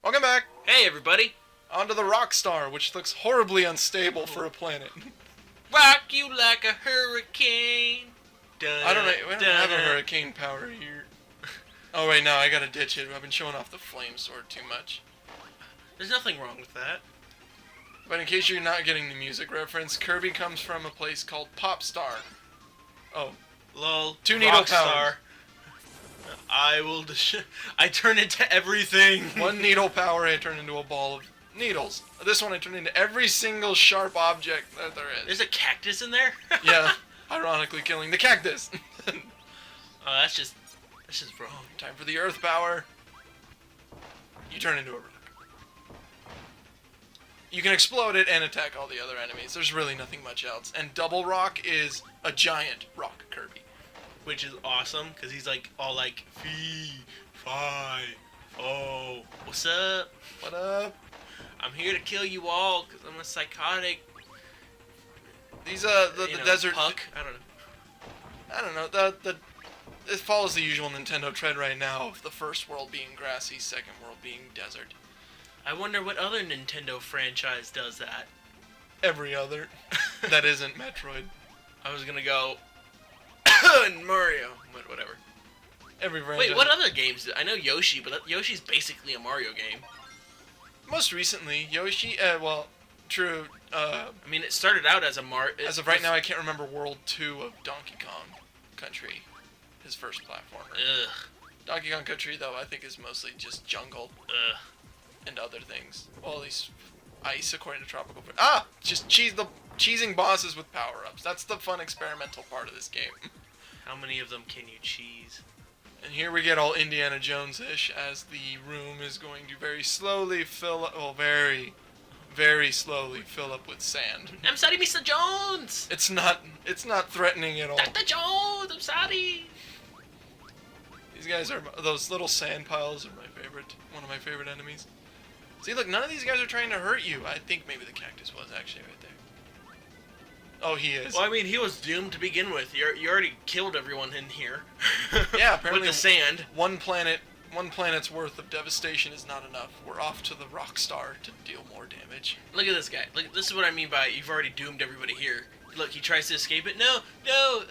Welcome back! Hey everybody! Onto the rock star, which looks horribly unstable for a planet. Rock you like a hurricane. Dun, I don't know, we don't dun, have a dun. hurricane power here. Oh wait, no, I gotta ditch it. I've been showing off the flame sword too much. There's nothing wrong with that. But in case you're not getting the music reference, Kirby comes from a place called Pop Star. Oh. Lol. Two needle Rockstar. I turn into everything. One needle power, I turn into a ball of needles. This one I turn into every single sharp object that there is. There's a cactus in there? Yeah, ironically killing the cactus. Oh, that's just wrong. Time for the earth power. You turn into a rock. You can explode it and attack all the other enemies. There's really nothing much else. And double rock is a giant rock Kirby. Which is awesome, because he's like, all like, fee, fi, oh, what's up? What up? I'm here to kill you all, because I'm a psychotic, These, the desert... Puck? I don't know. It follows the usual Nintendo trend right now of the first world being grassy, second world being desert. I wonder what other Nintendo franchise does that. Every other. That isn't Metroid. I was gonna go... and Mario, but whatever. Every franchise. Wait, what other games? I know Yoshi, but Yoshi's basically a Mario game. Most recently, Yoshi, well, true, I mean, it started out as a Mario... As of right now, I can't remember World 2 of Donkey Kong Country. His first platformer. Ugh. Donkey Kong Country, though, I think is mostly just jungle. Ugh. And other things. Well, at least ice, according to Tropical... Ah! Just cheesing bosses with power-ups. That's the fun experimental part of this game. How many of them can you cheese? And here we get all Indiana Jones-ish, as the room is going to very slowly fill up... Well, very, very slowly fill up with sand. I'm sorry, Mr. Jones! It's not threatening at all. Dr. Jones, I'm sorry! These guys are... Those little sand piles are my favorite. One of my favorite enemies. See, look, none of these guys are trying to hurt you. I think maybe the cactus was actually right there. Oh, he is. Well, I mean, he was doomed to begin with. You already killed everyone in here. Yeah, apparently with the sand. One planet's worth of devastation is not enough. We're off to the rock star to deal more damage. Look at this guy. Look, this is what I mean by you've already doomed everybody here. Look, he tries to escape it. No, no.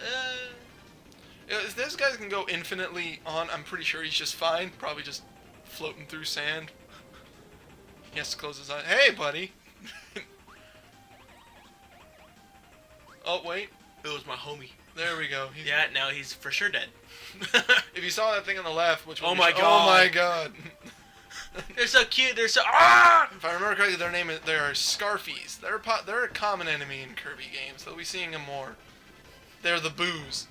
If this guy can go infinitely on, I'm pretty sure he's just fine. Probably just floating through sand. He has to close his eyes. Hey, buddy. Oh, wait. It was my homie. There we go. Yeah, now he's for sure dead. If you saw that thing on the left, which oh my god. Oh my god. They're so cute. They're so If I remember correctly, they are Scarfies. They're a common enemy in Kirby games. They'll be seeing them more. They're the boos.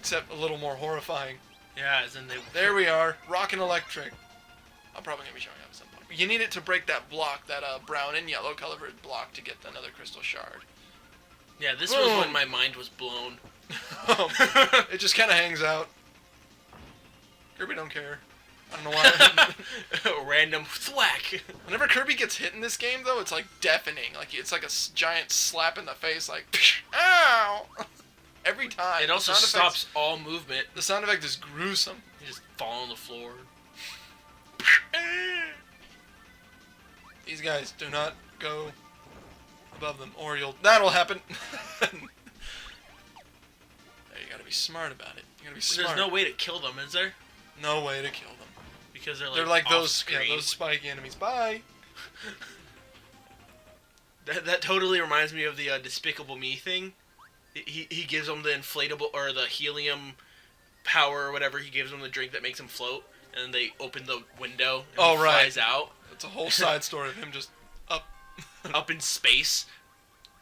Except a little more horrifying. Yeah, as in they... There we are. Rock and electric. I'm probably going to be showing up at some point. You need it to break that block, that brown and yellow colored block to get another crystal shard. Yeah, this was when my mind was blown. It just kind of hangs out. Kirby don't care. I don't know why. Random thwack. Whenever Kirby gets hit in this game, though, it's like deafening. Like it's like a giant slap in the face, like, ow! Every time. It also stops all movement. The sound effect is gruesome. You just fall on the floor. These guys do not go above them, or that'll happen. You gotta be smart about it. You gotta be smart. There's no way to kill them, is there? No way to kill them. Because they're they're like those screen. spiky enemies. Bye. That totally reminds me of the Despicable Me thing. He gives them the inflatable or the helium power or whatever. He gives them the drink that makes them float, and then they open the window and he flies out. It's a whole side story of him just up in space.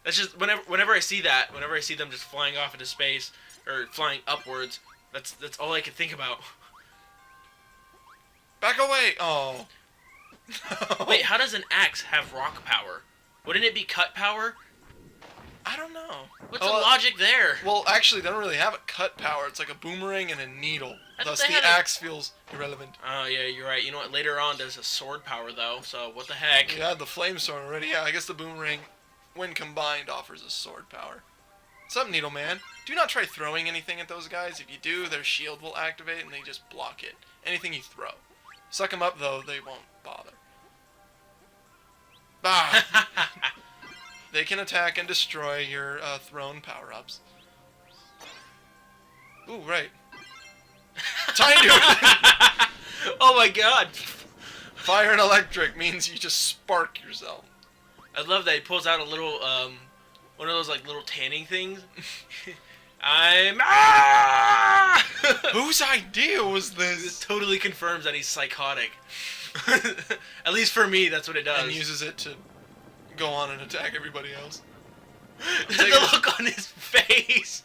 That's just whenever I see that, whenever I see them just flying off into space or flying upwards, that's all I can think about. Back away! Oh. Wait, how does an axe have rock power? Wouldn't it be cut power? I don't know. What's the logic there? Well, actually, they don't really have a cut power. It's like a boomerang and a needle. Thus, the axe feels irrelevant. Oh, yeah, you're right. You know what? Later on, there's a sword power, though, so what the heck? You had the flame sword already. Yeah, I guess the boomerang, when combined, offers a sword power. What's up, Needle Man? Do not try throwing anything at those guys. If you do, their shield will activate, and they just block it. Anything you throw. Suck them up, though, they won't bother. Ah! They can attack and destroy your thrown power-ups. Ooh, right. Tiny dude! Oh my god! Fire and electric means you just spark yourself. I love that he pulls out a little, one of those like little tanning things. Ah! Whose idea was This this? totally confirms that he's psychotic. At least for me, that's what it does. And uses it to go on and attack everybody else. The look on his face.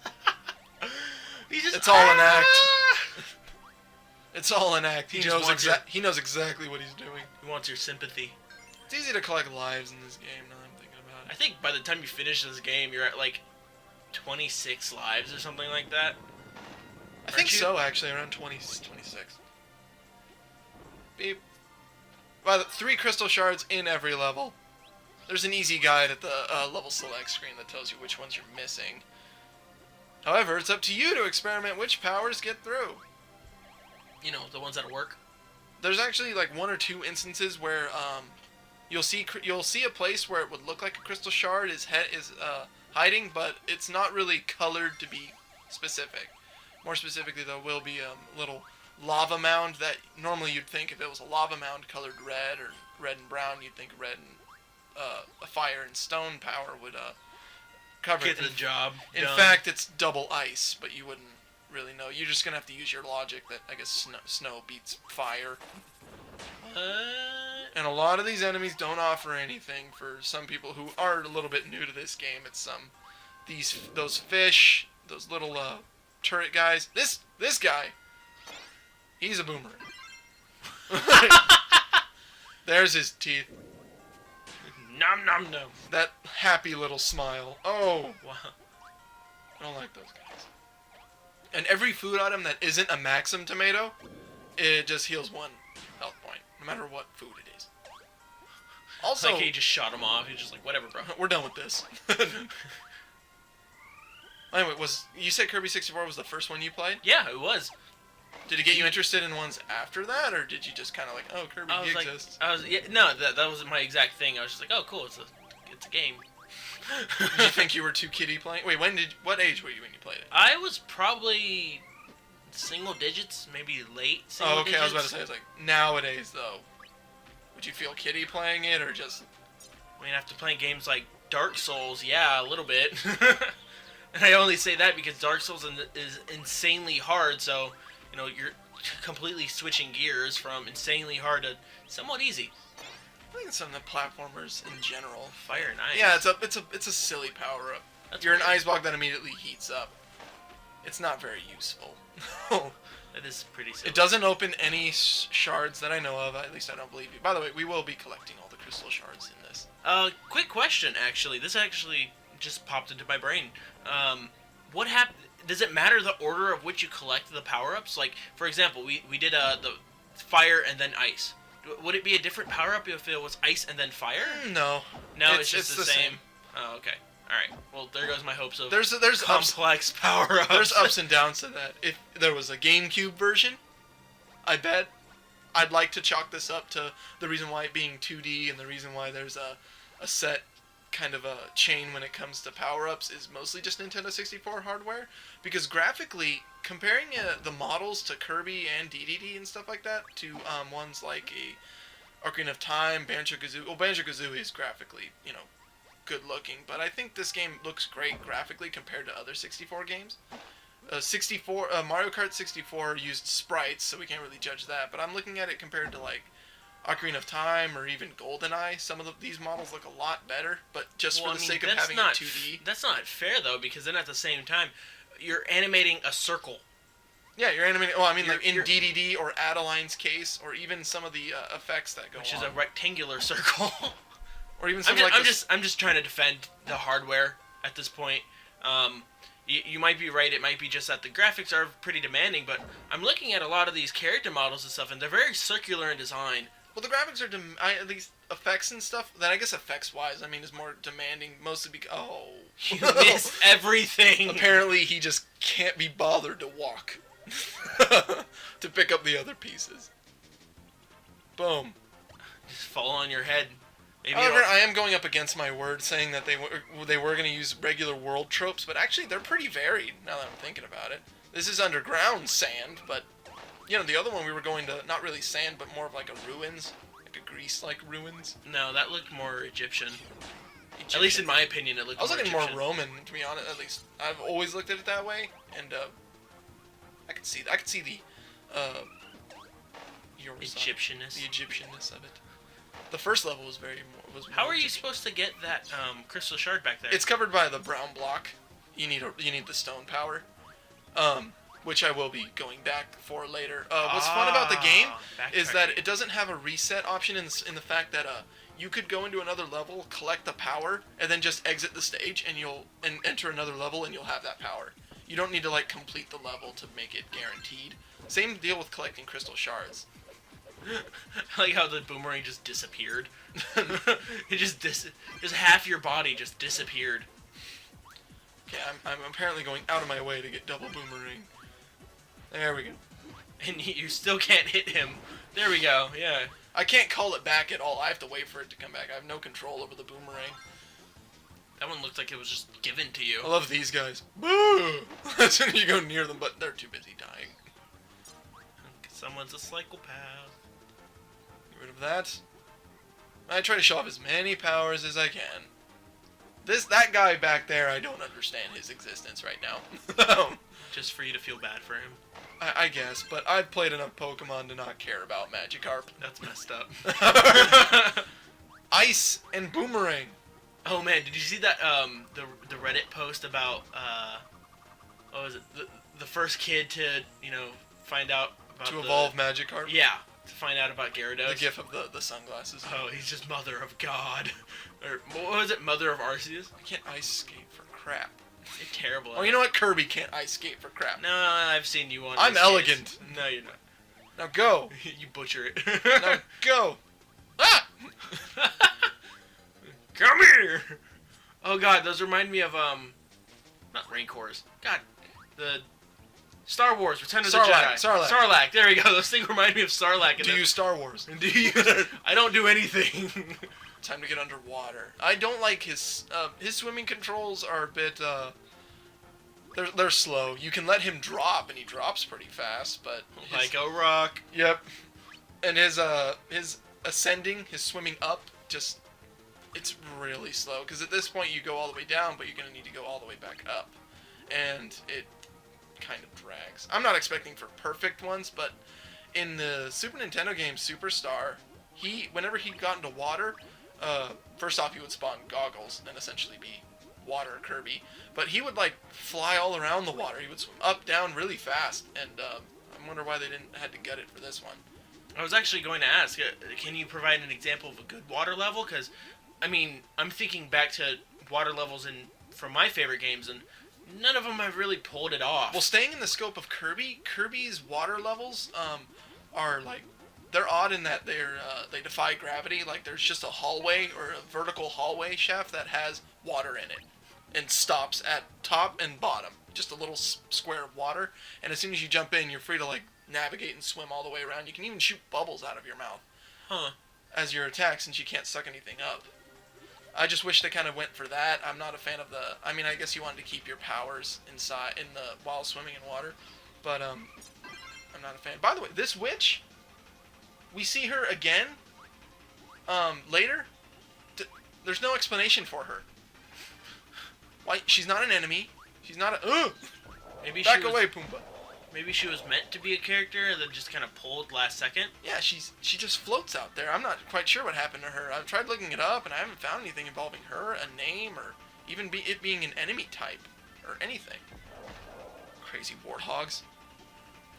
He just, It's all an act. It's all an act. He He just knows wants your- he knows exactly what he's doing. He wants your sympathy. It's easy to collect lives in this game. Now I'm thinking about I it. think by the time you finish this game, you're at like 26 lives or something like that. I think you? so, actually, around 26. Beep. By the 3 crystal shards in every level. There's an easy guide at the level select screen that tells you which ones you're missing. However, it's up to you to experiment which powers get through. You know, the ones that work. There's actually like 1 or 2 instances where you'll see a place where it would look like a crystal shard is hiding, but it's not really colored to be specific. More specifically, there will be a little lava mound that normally you'd think if it was a lava mound colored red or red and brown, you'd think red and a fire and stone power would cover Get it. the job In done. fact, it's double ice, but you wouldn't really know. You're just gonna have to use your logic that I guess snow beats fire. And a lot of these enemies don't offer anything for some people who are a little bit new to this game. It's those fish, those little turret guys. This guy, he's a boomerang. There's his teeth. Nom nom nom. That happy little smile. Oh, Wow. I don't like those guys. And every food item that isn't a Maxim tomato, it just heals 1 health point, no matter what food it is. Also, Like he just shot him off. He's just like, whatever, bro. we're done with this. Anyway, you said Kirby 64 was the first one you played? Yeah, it was. Did it get you interested in ones after that, or did you just kind of like, oh, Kirby I was like, exists? that was my exact thing. I was just like, oh, cool, it's a game. Did you think you were too kiddie playing? Wait, what age were you when you played it? I was probably single digits, maybe late single Oh, okay, digits. I was about to say, it's like, nowadays, though, would you feel kiddie playing it, or just... I mean, after playing games like Dark Souls, yeah, a little bit. And I only say that because Dark Souls is insanely hard, so, you know, you're completely switching gears from insanely hard to somewhat easy. I think it's some of the platformers in general. Fire and ice. Yeah, it's a silly power-up. That's You're an weird. ice block that immediately heats up. It's not very useful. That is pretty silly. It doesn't open any shards that I know of, at least I don't believe you. By the way, we will be collecting all the crystal shards in this. Quick question, actually. This actually just popped into my brain. What happened? Does it matter the order of which you collect the power-ups? Like, for example, we did the fire and then ice. Would it be a different power-up if it was ice and then fire? No. No, it's just the same. Oh, okay. All right. Well, there goes my hopes of There's complex power-ups. There's ups and downs to that. If there was a GameCube version, I bet I'd like to chalk this up to the reason why it being 2D and the reason why there's a set kind of a chain when it comes to power-ups is mostly just Nintendo 64 hardware. Because graphically, comparing the models to Kirby and DDD and stuff like that to ones like a Ocarina of Time, Banjo-Kazooie. Well, Banjo-Kazooie is graphically, good looking, but I think this game looks great graphically compared to other 64 games. Mario Kart 64 used sprites, so we can't really judge that, but I'm looking at it compared to like Ocarina of Time or even GoldenEye. Some of these models look a lot better, but just for the sake of having it 2D. That's not fair, though, because then at the same time, you're animating a circle. Yeah, you're animating. Well, I mean, You're- like in you're- DDD or Adeline's case, or even some of the effects that go Which on. is a rectangular circle. Or even I'm something just, I'm just trying to defend the hardware at this point. You might be right. It might be just that the graphics are pretty demanding, but I'm looking at a lot of these character models and stuff, and they're very circular in design. Well, the graphics are at least effects and stuff. Then I guess effects-wise, I mean, is more demanding, mostly because You missed everything. Apparently, he just can't be bothered to walk to pick up the other pieces. Boom. Just fall on your head. Maybe However, I am going up against my word, saying that they were going to use regular world tropes, but actually they're pretty varied. Now that I'm thinking about it, this is underground sand, but you know the other one we were going to not really sand, but more of like a ruins, like a Greece-like ruins. No, that looked more Egyptian. At least in my opinion, it looked. I was looking Egyptian. more Roman, to be honest. At least I've always looked at it that way, and I could see the Egyptianness. The Egyptianness of it. The first level was How are you Egyptian. supposed to get that crystal shard back there? It's covered by the brown block. You need the stone power, which I will be going back for later. What's fun about the game is that it doesn't have a reset option in the fact that you could go into another level, collect the power, and then just exit the stage, and you'll enter another level, and you'll have that power. You don't need to like complete the level to make it guaranteed. Same deal with collecting crystal shards. I like how the boomerang just disappeared. It just half your body just disappeared. Okay, I'm apparently going out of my way to get double boomerang. There we go. And you still can't hit him. There we go, yeah. I can't call it back at all. I have to wait for it to come back. I have no control over the boomerang. That one looked like it was just given to you. I love these guys. Boo! As soon as you go near them, but they're too busy dying. Someone's a psychopath. Get rid of that. I try to show off as many powers as I can. That guy back there, I don't understand his existence right now. Just for you to feel bad for him. I guess, but I've played enough Pokemon to not care about Magikarp. That's messed up. Ice and Boomerang. Oh man, did you see that the Reddit post about what was it? The first kid to, find out about evolve Magikarp? Yeah, to find out about Gyarados. The gif of the sunglasses. Oh, he's just Mother of God. Or what was it? Mother of Arceus? I can't ice skate for crap. It's terrible. Oh, you know what? Kirby can't ice skate for crap. No, I've seen you on. I'm elegant. Skates. No, you're not. Now go. You butcher it. Now go. Ah! Come here. Oh god, those remind me of not Rancors. God, the Star Wars: Return of the Jedi. Sarlacc. There we go. Those things remind me of Sarlacc. Do you use Star Wars? Do you? I don't do anything. Time to get underwater. I don't like his swimming controls are a bit they're slow. You can let him drop and he drops pretty fast, but like a rock. Yep. And his ascending, his swimming up, just it's really slow because at this point you go all the way down, but you're going to need to go all the way back up. And it kind of drags. I'm not expecting for perfect ones, but in the Super Nintendo game Superstar, whenever he got into water, first off, he would spawn goggles and essentially be water Kirby. But he would, fly all around the water. He would swim up, down really fast. And I wonder why they had to gut it for this one. I was actually going to ask, can you provide an example of a good water level? Because, I'm thinking back to water levels from my favorite games, and none of them have really pulled it off. Well, staying in the scope of Kirby's water levels are, they're odd in that they defy gravity. There's just a hallway or a vertical hallway shaft that has water in it and stops at top and bottom. Just a little square of water. And as soon as you jump in, you're free to navigate and swim all the way around. You can even shoot bubbles out of your mouth as your attack since you can't suck anything up. I just wish they kind of went for that. I'm not a fan of I guess you wanted to keep your powers inside while swimming in water, but I'm not a fan. By the way, this witch, we see her again later. There's no explanation for her. Why? She's not an enemy. She's not a. Maybe back away, Pumbaa. Maybe she was meant to be a character and then just kind of pulled last second. Yeah, she just floats out there. I'm not quite sure what happened to her. I've tried looking it up and I haven't found anything involving her, a name, or even it being an enemy type or anything. Crazy warthogs.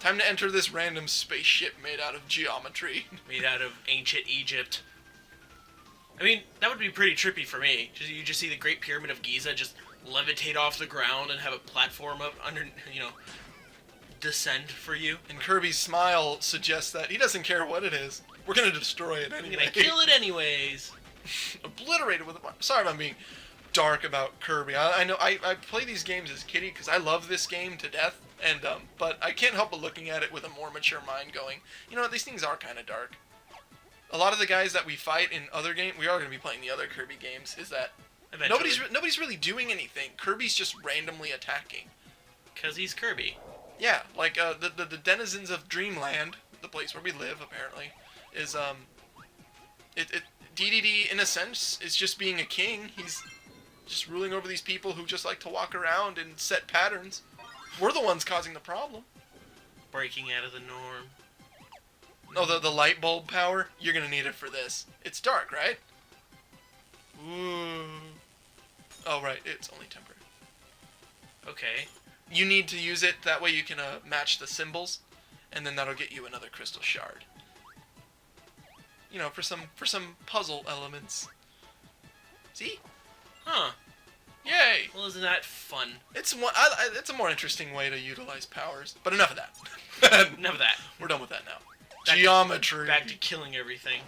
Time to enter this random spaceship made out of geometry. Made out of ancient Egypt. That would be pretty trippy for me. You just see the Great Pyramid of Giza just levitate off the ground and have a platform up under, descend for you. And Kirby's smile suggests that he doesn't care what it is. We're gonna destroy it anyway. We're gonna kill it anyways. Obliterate it with a... Sorry if I'm being dark about Kirby. I know I play these games as kiddie because I love this game to death. And but I can't help but looking at it with a more mature mind going, you know what, these things are kind of dark. a lot of the guys that we fight in other games, we are going to be playing the other Kirby games, is that nobody's really doing anything. Kirby's just randomly attacking. Because he's Kirby. Yeah, like the denizens of Dreamland, the place where we live apparently, is DDD in a sense is just being a king. He's just ruling over these people who just like to walk around and set patterns. We're the ones causing the problem. Breaking out of the norm. Oh, the light bulb power? You're gonna need it for this. It's dark, right? Ooh. Oh, right. It's only temporary. Okay. You need to use it. That way you can match the symbols, and then that'll get you another crystal shard. You know, for some puzzle elements. See? Huh. Yay! Well, isn't that fun? It's a more interesting way to utilize powers. But enough of that. Enough of that. We're done with that now. Back Geometry. Back to killing everything.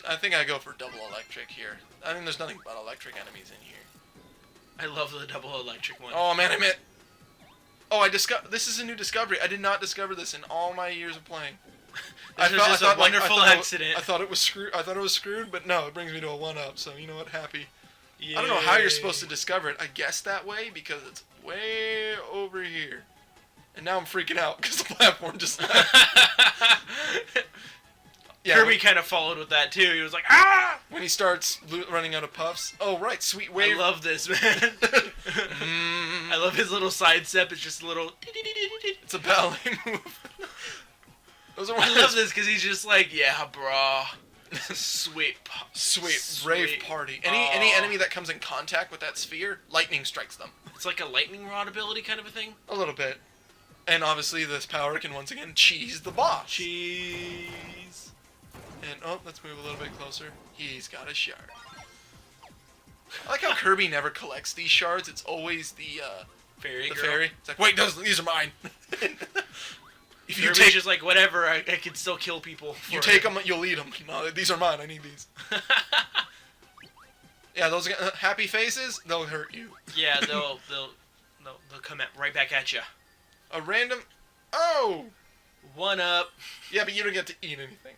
I think I go for double electric here. I think there's nothing but electric enemies in here. I love the double electric one. Oh man, I meant. Oh, this is a new discovery. I did not discover this in all my years of playing. This was just a wonderful accident. I thought it was screwed, but no, it brings me to a 1-up. So you know what? Happy. Yay. I don't know how you're supposed to discover it. I guess that way because it's way over here. And now I'm freaking out because the platform just left. Yeah, Kirby kind of followed with that too. He was like, ah! When he starts running out of puffs. Oh, right, sweet wave. I love this, man. I love his little side step. It's just a little... It's a ballet move. I love this because he's just like, yeah, brah. Sweet rave party. Any enemy that comes in contact with that sphere, lightning strikes them. It's like a lightning rod ability kind of a thing? A little bit. And obviously this power can once again cheese the boss. Cheese. And, oh, let's move a little bit closer. He's got a shard. I like how Kirby never collects these shards. It's always the fairy girl. Fairy. It's like, wait, these are mine. If you take, just like, whatever, I can still kill people. You take them, you'll eat them. No, these are mine. I need these. Yeah, those happy faces, they'll hurt you. Yeah, they'll come right back at you. A random... Oh! 1-up. Yeah, but you don't get to eat anything.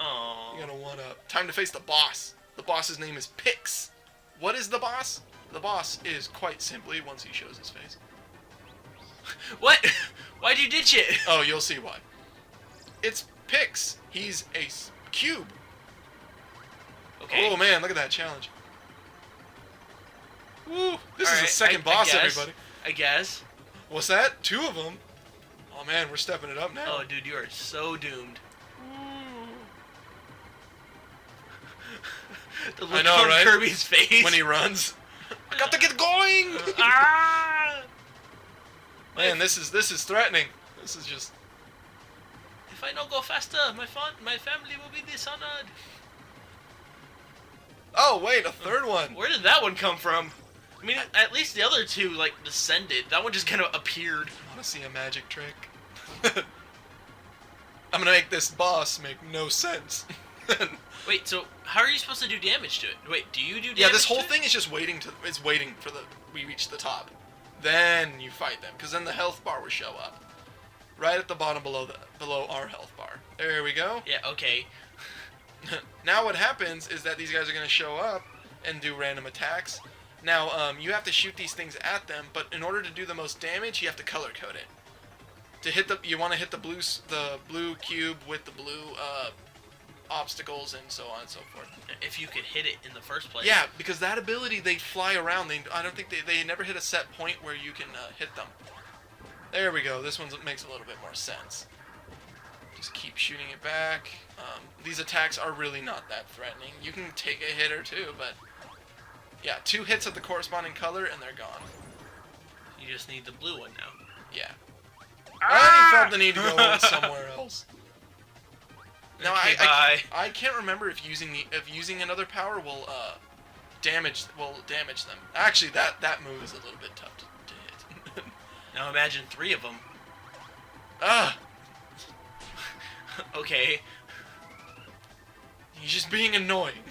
Oh. You got a 1-up. Time to face the boss. The boss's name is Pix. What is the boss? The boss is quite simply, once he shows his face. What? Why'd you ditch it? Oh, you'll see why. It's Pix. He's a cube. Okay. Oh man, look at that challenge. Woo! This is right, the second boss, everybody. I guess. What's that? 2 of them? Oh man, we're stepping it up now. Oh dude, you are so doomed. The look I know, on right? Kirby's face. When he runs. I got to get going! Ah! Man, this is threatening. This is just... If I don't go faster, my family will be dishonored. Oh, wait, a third one. Where did that one come from? I mean, at least the other 2, like, descended. That one just kind of appeared. I want to see a magic trick. I'm gonna make this boss make no sense. Wait, so how are you supposed to do damage to it? Wait, do you do damage? Yeah, this whole to it? thing is just waiting for we reach the top. Then you fight them, because then the health bar will show up. Right at the bottom below our health bar. There we go. Yeah, okay. Now what happens is that these guys are going to show up and do random attacks. Now, you have to shoot these things at them, but in order to do the most damage, you have to color code it. You want to hit the blue cube with the blue obstacles and so on and so forth. If you could hit it in the first place. Yeah, because that ability, they fly around. I don't think they never hit a set point where you can hit them. There we go. This one makes a little bit more sense. Just keep shooting it back. These attacks are really not that threatening. You can take a hit or 2, but yeah, 2 hits of the corresponding color and they're gone. You just need the blue one now. Yeah. I felt the need to go somewhere else. Now okay, I can't remember if using another power will damage them. Actually, that move is a little bit tough to hit. Now imagine 3 of them. Ah. Okay. He's just being annoying.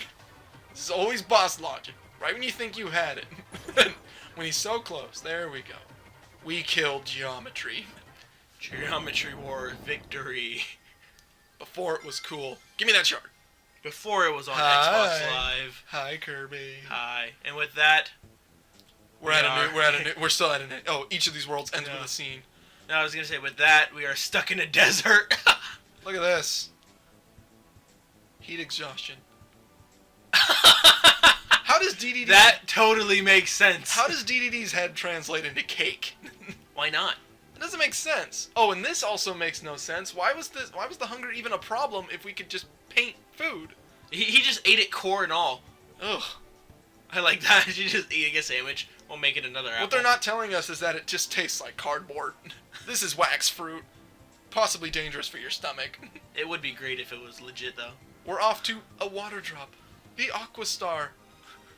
This is always boss logic. Right when you think you had it. When he's so close. There we go. We killed Geometry. Geometry War victory. Before it was cool. Give me that shard. Before it was on Hi. Xbox Live. Hi, Kirby. Hi. And with that, we're still at an. Oh, each of these worlds ends with a scene. No, I was gonna say, with that, we are stuck in a desert. Look at this. Heat exhaustion. How does DDD... That totally makes sense. How does DDD's head translate into cake? Why not? It doesn't make sense. Oh, and this also makes no sense. Why was the hunger even a problem if we could just paint food? He just ate it core and all. Ugh. I like that. You just eating a sandwich. We'll make it another apple. What they're not telling us is that it just tastes like cardboard. This is wax fruit. Possibly dangerous for your stomach. It would be great if it was legit, though. We're off to a water drop. The Aqua Star.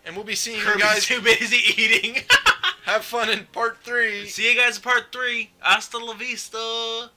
And we'll be seeing Kirby's you guys... too busy eating. Have fun in part 3. See you guys in part 3. Hasta la vista.